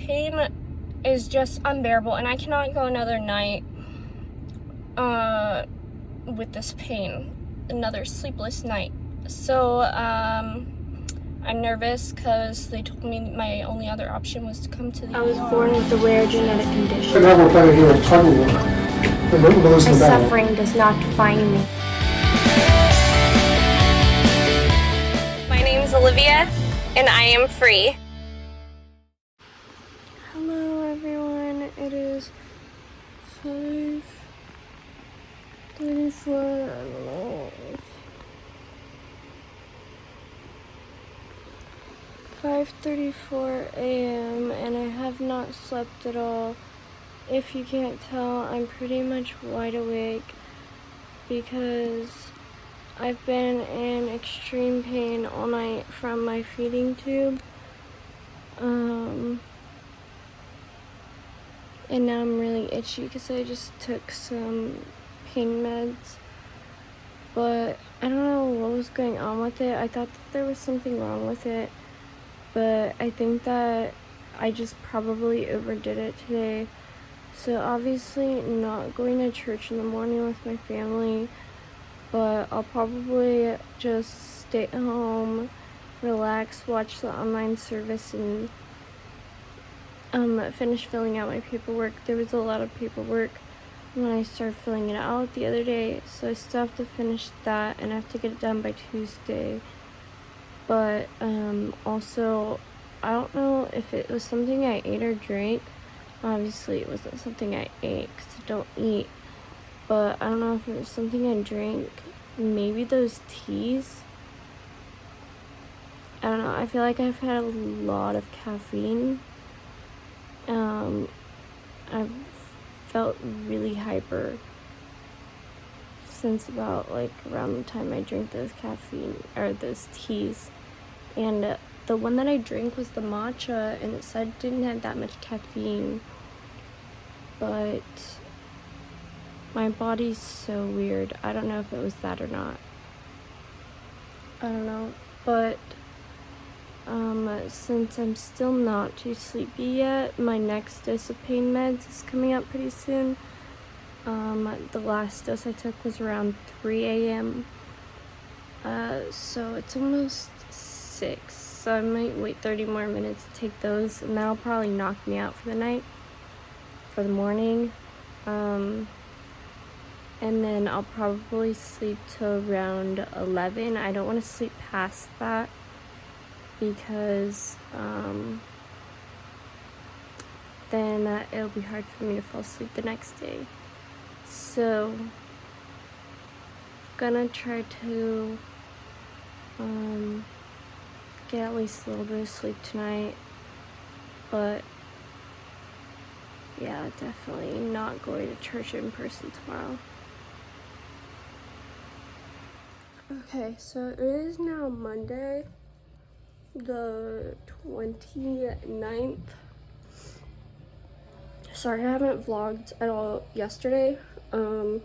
pain is just unbearable, and I cannot go another night with this pain, another sleepless night. So I'm nervous because they told me my only other option was to come to the I was born with a rare genetic condition. My suffering does not define me. My name is Olivia, and I am free. Hello everyone, it is 5:34, I don't know. 5:34 a.m. and I have not slept at all. If you can't tell, I'm pretty much wide awake because I've been in extreme pain all night from my feeding tube. And now I'm really itchy because I just took some pain meds. But I don't know what was going on with it. I thought that there was something wrong with it. But I think that I just probably overdid it today. So obviously not going to church in the morning with my family, but I'll probably just stay at home, relax, watch the online service, and finish filling out my paperwork. There was a lot of paperwork when I started filling it out the other day, so I still have to finish that, and I have to get it done by Tuesday. But also, I don't know if it was something I ate or drank. Obviously, it wasn't something I ate because I don't eat. But I don't know if it was something I drank. Maybe those teas. I don't know. I feel like I've had a lot of caffeine. I've felt really hyper since about like around the time I drank those caffeine or those teas. And the one that I drank was the matcha, and it said it didn't have that much caffeine. But my body's so weird. I don't know if it was that or not. I don't know. But since I'm still not too sleepy yet, my next dose of pain meds is coming up pretty soon. The last dose I took was around 3 a.m. So it's almost 6. So I might wait 30 more minutes to take those, and that'll probably knock me out for the night, for the morning. And then I'll probably sleep till around 11. I don't want to sleep past that because then it'll be hard for me to fall asleep the next day. So gonna try to get at least a little bit of sleep tonight, but yeah, definitely not going to church in person tomorrow. Okay, so it is now Monday, the 29th. Sorry, I haven't vlogged at all yesterday. I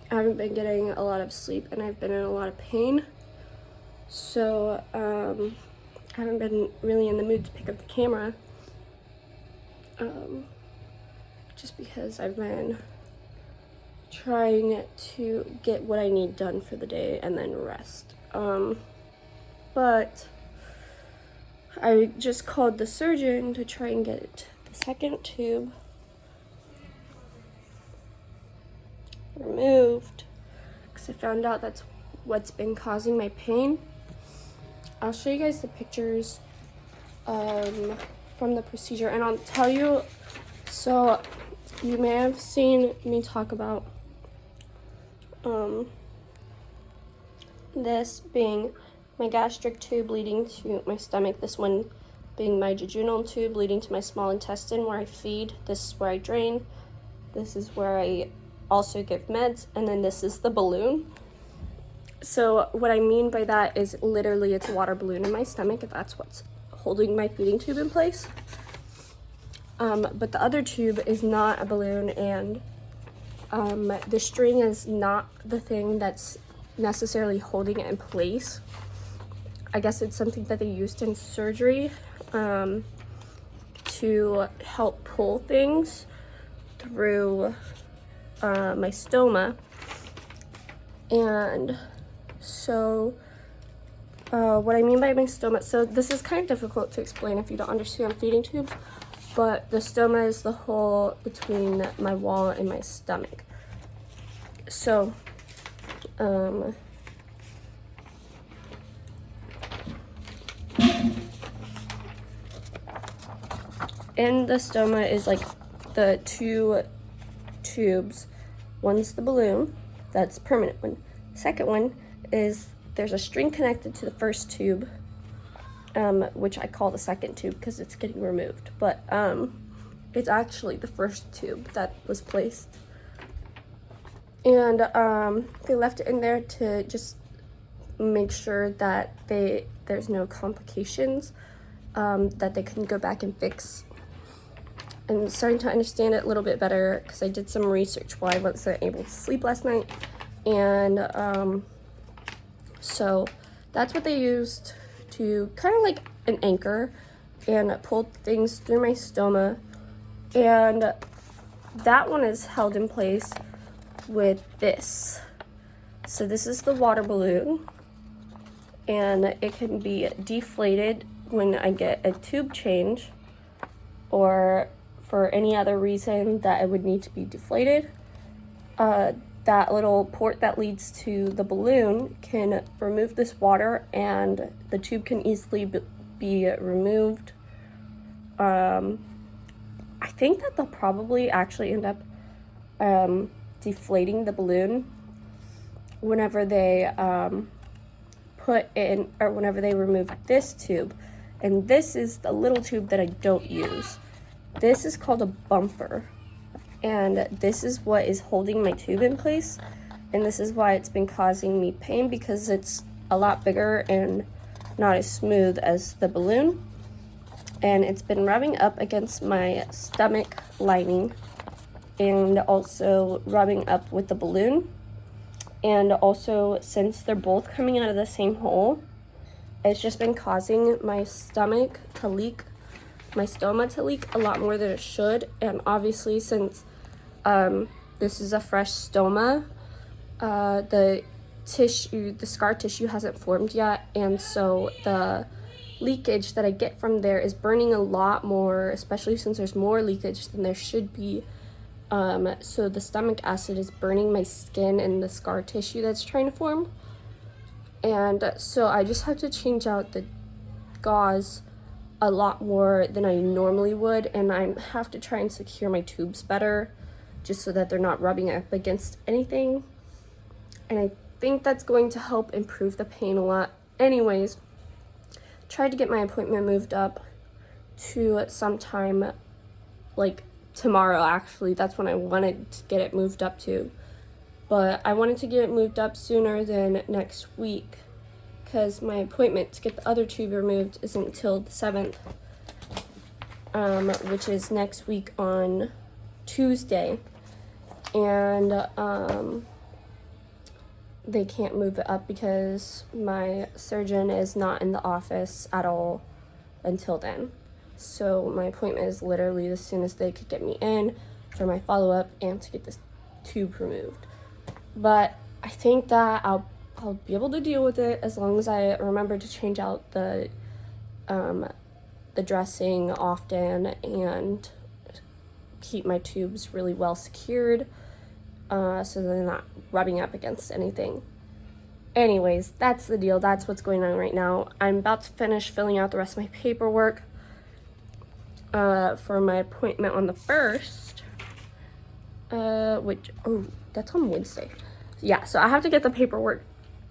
haven't been getting a lot of sleep, and I've been in a lot of pain. So, I haven't been really in the mood to pick up the camera. Just because I've been trying to get what I need done for the day and then rest. But I just called the surgeon to try and get the second tube removed because I found out that's what's been causing my pain. I'll show you guys the pictures from the procedure, and I'll tell you, so you may have seen me talk about this being my gastric tube leading to my stomach, this one being my jejunal tube leading to my small intestine where I feed, this is where I drain, this is where I also give meds, and then this is the balloon. So what I mean by that is literally it's a water balloon in my stomach, if that's what's holding my feeding tube in place. But the other tube is not a balloon, and the string is not the thing that's necessarily holding it in place. I guess it's something that they used in surgery to help pull things through my stoma. And so what I mean by my stoma, so this is kind of difficult to explain if you don't understand feeding tubes, but the stoma is the hole between my wall and my stomach. So in the stoma is like the two tubes. One's the balloon, that's permanent one. Second one is there's a string connected to the first tube, which I call the second tube because it's getting removed, but it's actually the first tube that was placed. And they left it in there to just make sure that there's no complications, that they can go back and fix. I'm starting to understand it a little bit better because I did some research while I wasn't able to sleep last night. And so that's what they used to kind of like an anchor and pull things through my stoma. And that one is held in place with this. So this is the water balloon, and it can be deflated when I get a tube change, or for any other reason that it would need to be deflated. That little port that leads to the balloon can remove this water, and the tube can easily be removed. I think that they'll probably actually end up deflating the balloon whenever they whenever they remove this tube. And this is the little tube that I don't use. This is called a bumper, and this is what is holding my tube in place, and this is why it's been causing me pain, because it's a lot bigger and not as smooth as the balloon, and it's been rubbing up against my stomach lining and also rubbing up with the balloon. And also, since they're both coming out of the same hole, it's just been causing my stomach to leak, my stoma to leak a lot more than it should. And obviously, since this is a fresh stoma, the scar tissue hasn't formed yet, and so the leakage that I get from there is burning a lot more, especially since there's more leakage than there should be. So the stomach acid is burning my skin and the scar tissue that's trying to form. And so I just have to change out the gauze a lot more than I normally would, and I have to try and secure my tubes better just so that they're not rubbing up against anything. And I think that's going to help improve the pain a lot. Anyways, tried to get my appointment moved up to sometime like tomorrow. Actually, that's when I wanted to get it moved up to, but I wanted to get it moved up sooner than next week because my appointment to get the other tube removed isn't until the 7th, which is next week on Tuesday. And they can't move it up because my surgeon is not in the office at all until then. So my appointment is literally as soon as they could get me in for my follow-up and to get this tube removed. But I think that I'll be able to deal with it as long as I remember to change out the dressing often and keep my tubes really well secured, so they're not rubbing up against anything. Anyways, that's the deal. That's what's going on right now. I'm about to finish filling out the rest of my paperwork for my appointment on the 1st, that's on Wednesday. Yeah, so I have to get the paperwork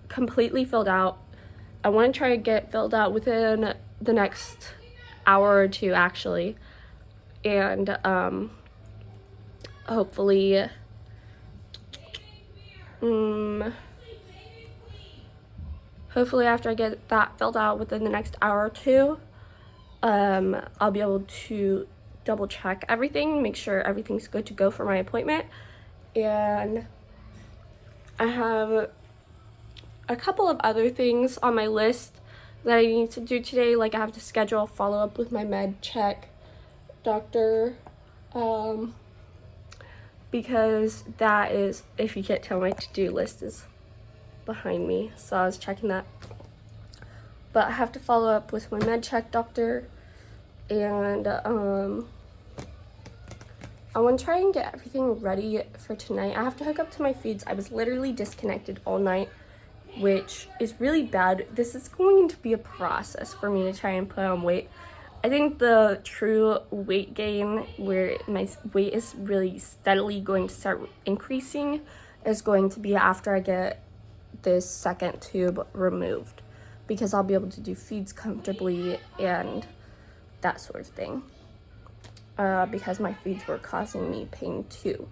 completely filled out. I want to try to get filled out within the next hour or two, actually. And hopefully after I get that filled out within the next hour or two, I'll be able to double check everything, make sure everything's good to go for my appointment. And I have a couple of other things on my list that I need to do today. Like I have to schedule a follow-up with my med check doctor, because that is, if you can't tell, my to-do list is behind me, so I was checking that. But I have to follow up with my med check doctor, and I want to try and get everything ready for tonight. I have to hook up to my feeds. I was literally disconnected all night, which is really bad. This is going to be a process for me to try and put on weight. I think the true weight gain, where my weight is really steadily going to start increasing, is going to be after I get this second tube removed, because I'll be able to do feeds comfortably and that sort of thing. Because my feeds were causing me pain too.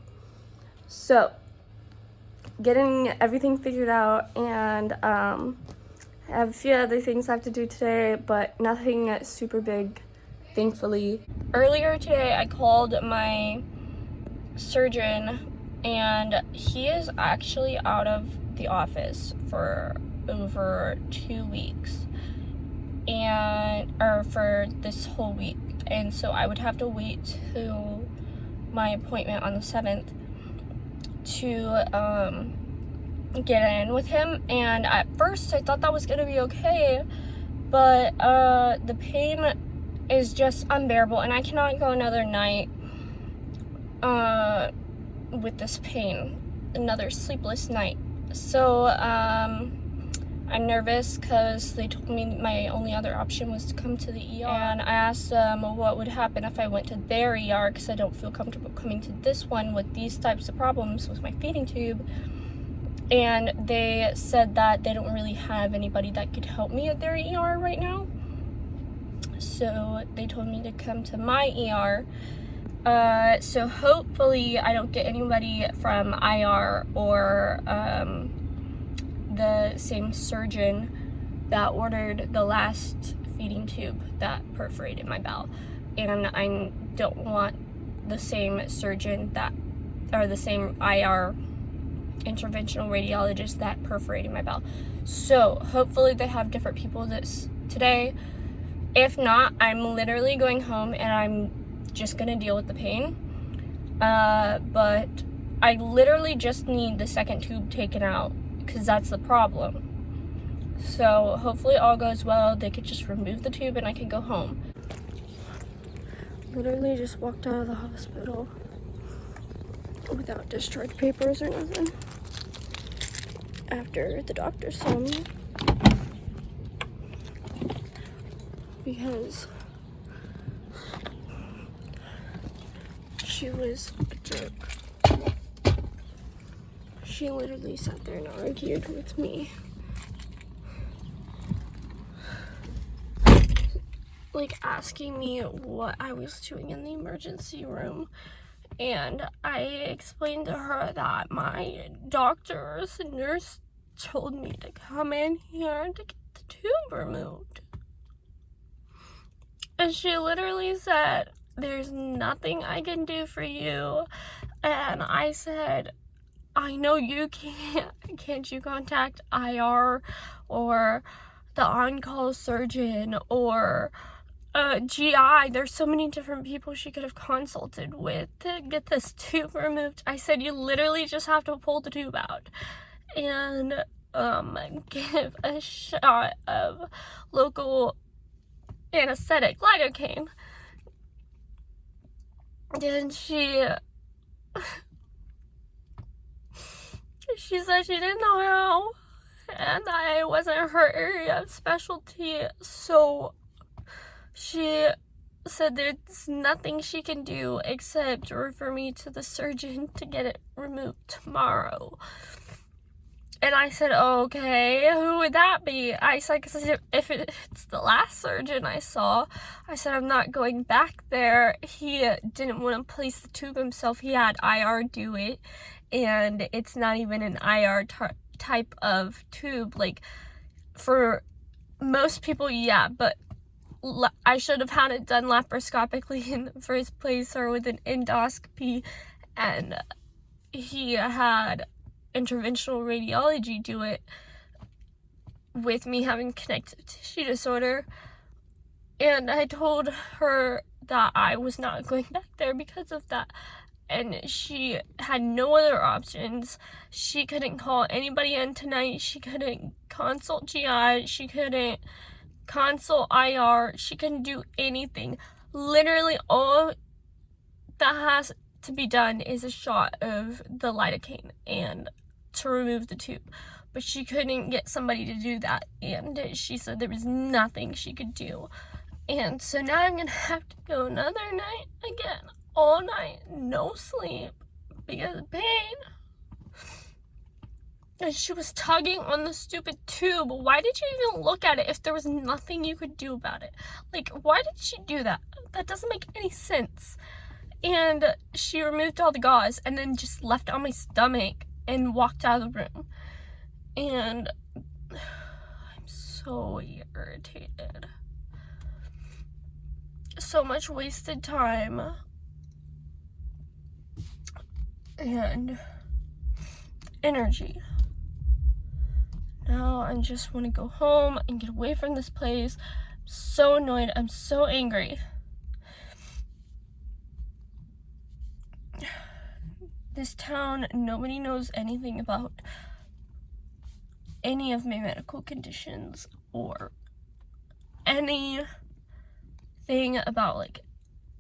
So, getting everything figured out, and I have a few other things I have to do today, but nothing super big, thankfully. Earlier today, I called my surgeon, and he is actually out of the office for over 2 weeks, or for this whole week. And so I would have to wait till my appointment on the 7th to get in with him. And at first I thought that was gonna be okay, but the pain is just unbearable, and I cannot go another night with this pain, another sleepless night. So I'm nervous because they told me my only other option was to come to the ER, and I asked them what would happen if I went to their ER, because I don't feel comfortable coming to this one with these types of problems with my feeding tube. And they said that they don't really have anybody that could help me at their ER right now, so they told me to come to my ER. So hopefully I don't get anybody from IR or the same surgeon that ordered the last feeding tube that perforated my bowel. And I don't want the same surgeon or the same IR interventional radiologist that perforated my bowel. So hopefully they have different people today. If not, I'm literally going home and I'm just gonna deal with the pain. But I literally just need the second tube taken out, because that's the problem. So hopefully all goes well. They could just remove the tube and I can go home. Literally just walked out of the hospital without discharge papers or nothing after the doctor saw me, because she was a jerk. She literally sat there and argued with me. Like, asking me what I was doing in the emergency room. And I explained to her that my doctor's nurse told me to come in here to get the tube removed. And she literally said, "There's nothing I can do for you." And I said, "I know you can't. Can't you contact IR or the on-call surgeon or GI? There's so many different people she could have consulted with to get this tube removed." I said, "You literally just have to pull the tube out and give a shot of local anesthetic, lidocaine." And she said she didn't know how, and I wasn't her area of specialty, so she said there's nothing she can do except refer me to the surgeon to get it removed tomorrow. And I said, "Okay, who would that be?" I said, "Because if it's the last surgeon I saw," I said, "I'm not going back there. He didn't want to place the tube himself. He had IR do it, and it's not even an IR type of tube. Like, for most people, yeah, but I should have had it done laparoscopically in the first place, or with an endoscopy, and he had interventional radiology do it with me having connective tissue disorder." And I told her that I was not going back there because of that. And she had no other options. She couldn't call anybody in tonight. She couldn't consult GI. She couldn't consult IR. She couldn't do anything. Literally all that has to be done is a shot of the lidocaine and to remove the tube. But she couldn't get somebody to do that, and she said there was nothing she could do. And so now I'm gonna have to go another night again, all night, no sleep, because of pain. And she was tugging on the stupid tube. Why did you even look at it if there was nothing you could do about it? Like, why did she do that? That doesn't make any sense. And she removed all the gauze and then just left it on my stomach and walked out of the room. And I'm so irritated. So much wasted time. And energy. Now I just want to go home and get away from this place. I'm so annoyed. I'm so angry. This town, nobody knows anything about any of my medical conditions or anything about like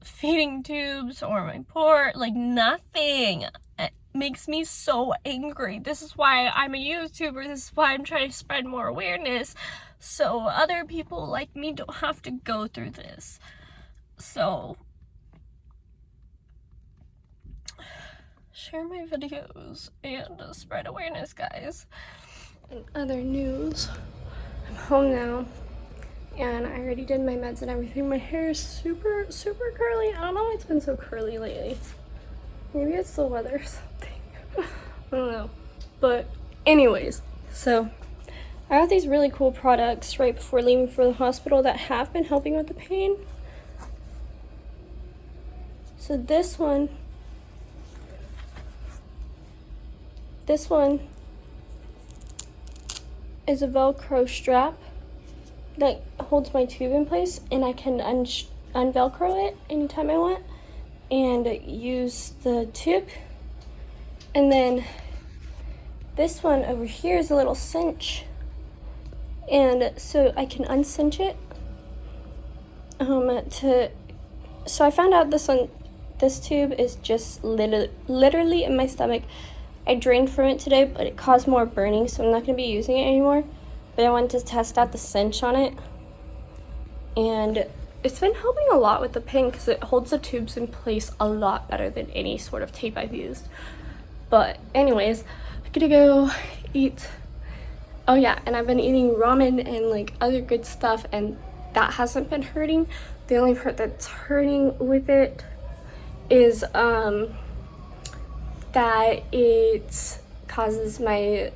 feeding tubes or my port, like nothing. It makes me so angry. This is why I'm a YouTuber. This is why I'm trying to spread more awareness so other people like me don't have to go through this. So share my videos and spread awareness, guys. And other news, I'm home now and I already did my meds and everything. My hair is super curly. I don't know why it's been so curly lately. Maybe it's the weather or something. I don't know. But anyways, so I got these really cool products right before leaving for the hospital that have been helping with the pain. So this one is a Velcro strap that holds my tube in place, and I can unvelcro it anytime I want and use the tube. And then this one over here is a little cinch, and so I can uncinch it so I found out this tube is just literally in my stomach. I drained from it today, but it caused more burning, so I'm not going to be using it anymore. But I wanted to test out the cinch on it. And it's been helping a lot with the pain because it holds the tubes in place a lot better than any sort of tape I've used. But anyways, I'm going to go eat. Oh yeah, and I've been eating ramen and like other good stuff, and that hasn't been hurting. The only part that's hurting with it is that it causes my,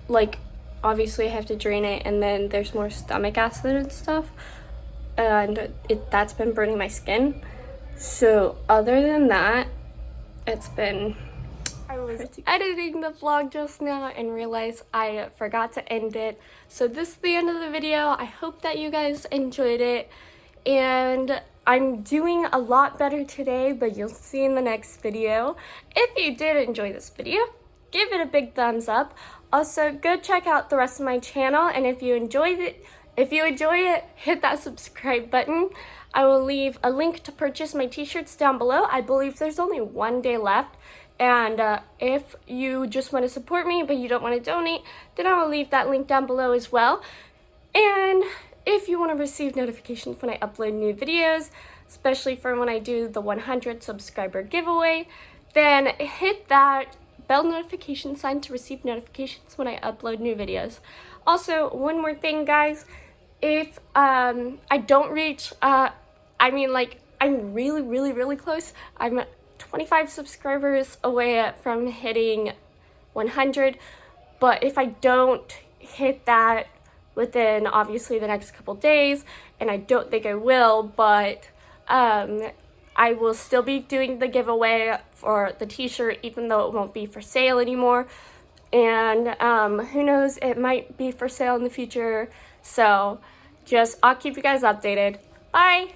like, obviously I have to drain it, and then there's more stomach acid and stuff, and that's been burning my skin. So other than that, it's been, I was editing the vlog just now and realized I forgot to end it. So this is the end of the video. I hope that you guys enjoyed it, and I'm doing a lot better today, but you'll see in the next video. If you did enjoy this video, give it a big thumbs up. Also, go check out the rest of my channel, and if you enjoy it, hit that subscribe button. I will leave a link to purchase my t-shirts down below. I believe there's only one day left, and if you just want to support me but you don't want to donate, then I will leave that link down below as well. And if you want to receive notifications when I upload new videos, especially for when I do the 100 subscriber giveaway, then hit that bell notification sign to receive notifications when I upload new videos. Also, one more thing, guys, if I don't reach, I'm really close. I'm 25 subscribers away from hitting 100, but if I don't hit that within obviously the next couple days, and I don't think I will, but I will still be doing the giveaway for the t-shirt, even though it won't be for sale anymore. And who knows, it might be for sale in the future. So I'll keep you guys updated. Bye!